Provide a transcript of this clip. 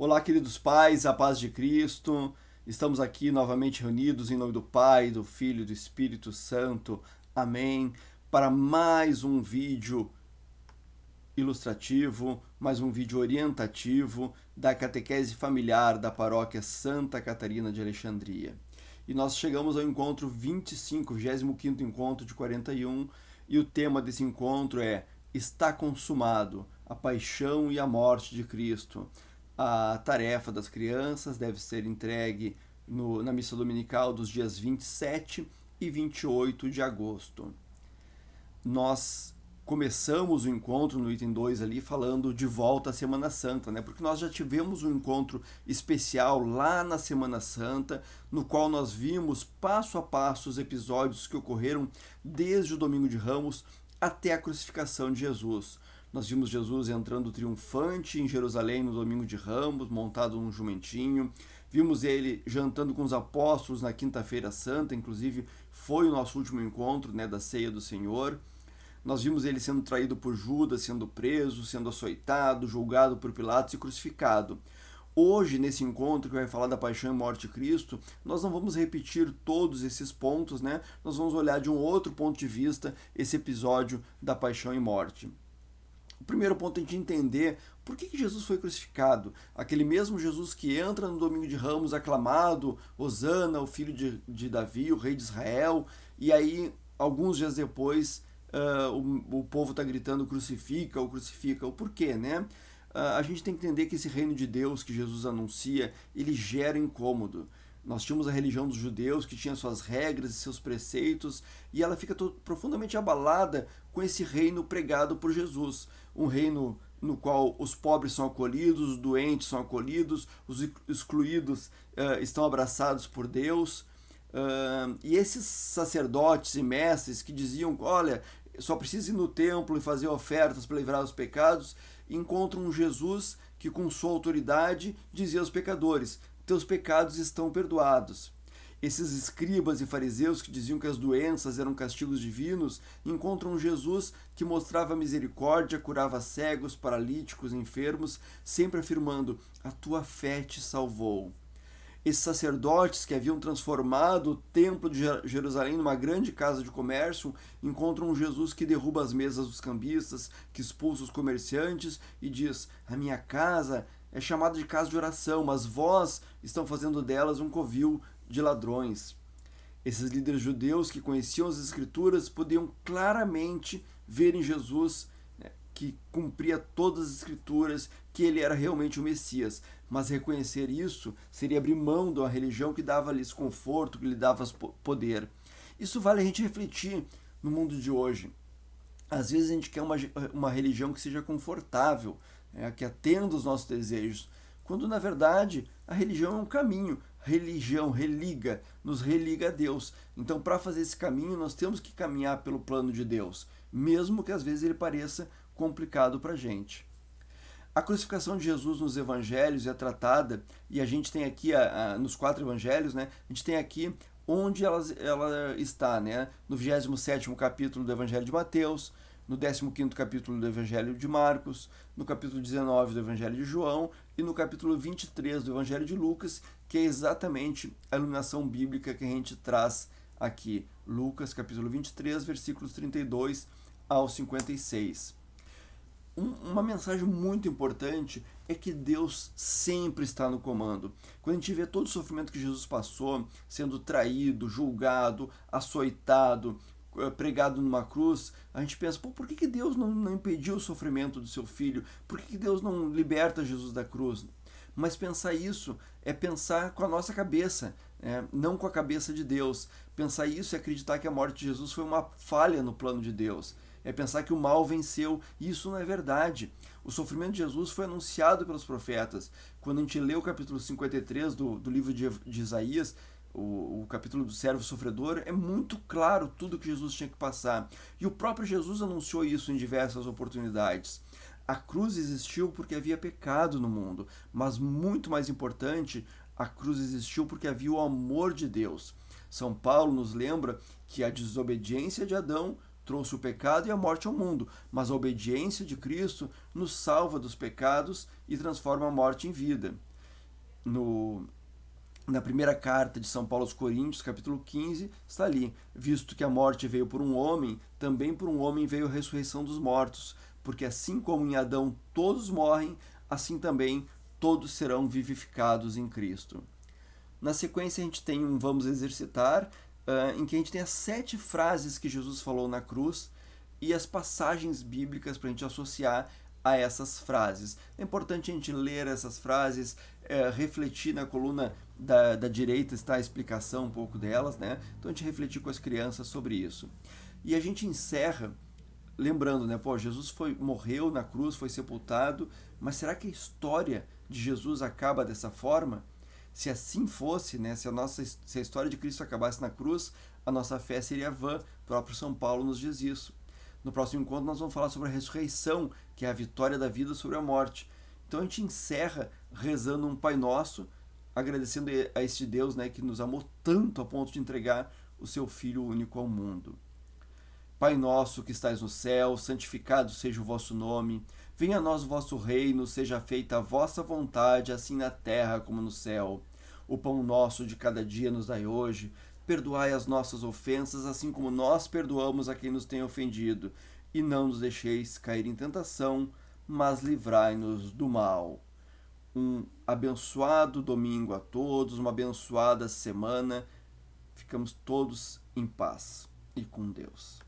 Olá, queridos pais, a paz de Cristo. Estamos aqui novamente reunidos em nome do Pai, do Filho e do Espírito Santo. Amém. Para mais um vídeo ilustrativo, mais um vídeo orientativo da catequese familiar da paróquia Santa Catarina de Alexandria. E nós chegamos ao encontro 25, 25º encontro de 41, e o tema desse encontro é Está consumado, a paixão e a morte de Cristo. A tarefa das crianças deve ser entregue na missa dominical dos dias 27 e 28 de agosto. Nós começamos o encontro no item 2 ali falando de volta à Semana Santa, né? Porque nós já tivemos um encontro especial lá na Semana Santa, no qual nós vimos passo a passo os episódios que ocorreram desde o Domingo de Ramos até a crucificação de Jesus. Nós vimos Jesus entrando triunfante em Jerusalém no Domingo de Ramos, montado num jumentinho. Vimos ele jantando com os apóstolos na Quinta-feira Santa, inclusive foi o nosso último encontro, né, da Ceia do Senhor. Nós vimos ele sendo traído por Judas, sendo preso, sendo açoitado, julgado por Pilatos e crucificado. Hoje, nesse encontro que vai falar da paixão e morte de Cristo, nós não vamos repetir todos esses pontos, né? Nós vamos olhar de um outro ponto de vista esse episódio da paixão e morte. O primeiro ponto é a gente entender por que Jesus foi crucificado. Aquele mesmo Jesus que entra no Domingo de Ramos aclamado, Hosana, o filho de Davi, o rei de Israel, e aí, alguns dias depois, o povo está gritando crucifica, o crucifica. O porquê, né? A gente tem que entender que esse reino de Deus que Jesus anuncia, ele gera incômodo. Nós tínhamos a religião dos judeus, que tinha suas regras e seus preceitos, e ela fica profundamente abalada com esse reino pregado por Jesus. Um reino no qual os pobres são acolhidos, os doentes são acolhidos, os excluídos estão abraçados por Deus. E esses sacerdotes e mestres que diziam, olha, só precisa ir no templo e fazer ofertas para livrar os pecados, encontram um Jesus que com sua autoridade dizia aos pecadores, teus pecados estão perdoados. Esses escribas e fariseus que diziam que as doenças eram castigos divinos, encontram um Jesus que mostrava misericórdia, curava cegos, paralíticos, enfermos, sempre afirmando, a tua fé te salvou. Esses sacerdotes que haviam transformado o templo de Jerusalém numa grande casa de comércio, encontram um Jesus que derruba as mesas dos cambistas, que expulsa os comerciantes e diz, a minha casa é chamada de casa de oração, mas vós estão fazendo delas um covil de ladrões. Esses líderes judeus que conheciam as Escrituras podiam claramente ver em Jesus, né, que cumpria todas as Escrituras, que ele era realmente o Messias. Mas reconhecer isso seria abrir mão de uma religião que dava-lhes conforto, que lhe dava poder. Isso vale a gente refletir no mundo de hoje. Às vezes a gente quer uma religião que seja confortável, que atenda os nossos desejos, quando na verdade a religião é um caminho. Religião, nos religa a Deus. Então, para fazer esse caminho, nós temos que caminhar pelo plano de Deus, mesmo que às vezes ele pareça complicado para a gente. A crucificação de Jesus nos evangelhos é tratada, e a gente tem aqui, nos 4 evangelhos, né, a gente tem aqui onde ela está, né, no 27º capítulo do Evangelho de Mateus, no 15º capítulo do Evangelho de Marcos, no capítulo 19 do Evangelho de João e no capítulo 23 do Evangelho de Lucas, que é exatamente a iluminação bíblica que a gente traz aqui. Lucas, capítulo 23, versículos 32 ao 56. Uma mensagem muito importante é que Deus sempre está no comando. Quando a gente vê todo o sofrimento que Jesus passou, sendo traído, julgado, açoitado, pregado numa cruz, a gente pensa, por que Deus não impediu o sofrimento do seu filho? Por que Deus não liberta Jesus da cruz? Mas pensar isso é pensar com a nossa cabeça, não com a cabeça de Deus. Pensar isso é acreditar que a morte de Jesus foi uma falha no plano de Deus. É pensar que o mal venceu, e isso não é verdade. O sofrimento de Jesus foi anunciado pelos profetas. Quando a gente lê o capítulo 53 do livro de Isaías, o capítulo do servo sofredor, é muito claro tudo que Jesus tinha que passar. E o próprio Jesus anunciou isso em diversas oportunidades. A cruz existiu porque havia pecado no mundo, mas muito mais importante, a cruz existiu porque havia o amor de Deus. São Paulo nos lembra que a desobediência de Adão trouxe o pecado e a morte ao mundo, mas a obediência de Cristo nos salva dos pecados e transforma a morte em vida. no, na primeira carta de São Paulo aos Coríntios, capítulo 15, está ali: visto que a morte veio por um homem, também por um homem veio a ressurreição dos mortos, porque assim como em Adão todos morrem, assim também todos serão vivificados em Cristo. Na sequência, a gente tem um Vamos Exercitar, em que a gente tem as 7 frases que Jesus falou na cruz e as passagens bíblicas para a gente associar a essas frases. É importante a gente ler essas frases, refletir na coluna da direita, está a explicação um pouco delas, né? Então a gente refletir com as crianças sobre isso. E a gente encerra lembrando, né? Pô, Jesus morreu na cruz, foi sepultado, mas será que a história de Jesus acaba dessa forma? Se assim fosse, né, se a história de Cristo acabasse na cruz, a nossa fé seria vã. O próprio São Paulo nos diz isso. No próximo encontro nós vamos falar sobre a ressurreição, que é a vitória da vida sobre a morte. Então a gente encerra rezando um Pai Nosso, agradecendo a este Deus, né, que nos amou tanto a ponto de entregar o seu Filho único ao mundo. Pai nosso que estais no céu, santificado seja o vosso nome. Venha a nós o vosso reino, seja feita a vossa vontade, assim na terra como no céu. O pão nosso de cada dia nos dai hoje. Perdoai as nossas ofensas, assim como nós perdoamos a quem nos tem ofendido. E não nos deixeis cair em tentação, mas livrai-nos do mal. Um abençoado domingo a todos, uma abençoada semana. Ficamos todos em paz e com Deus.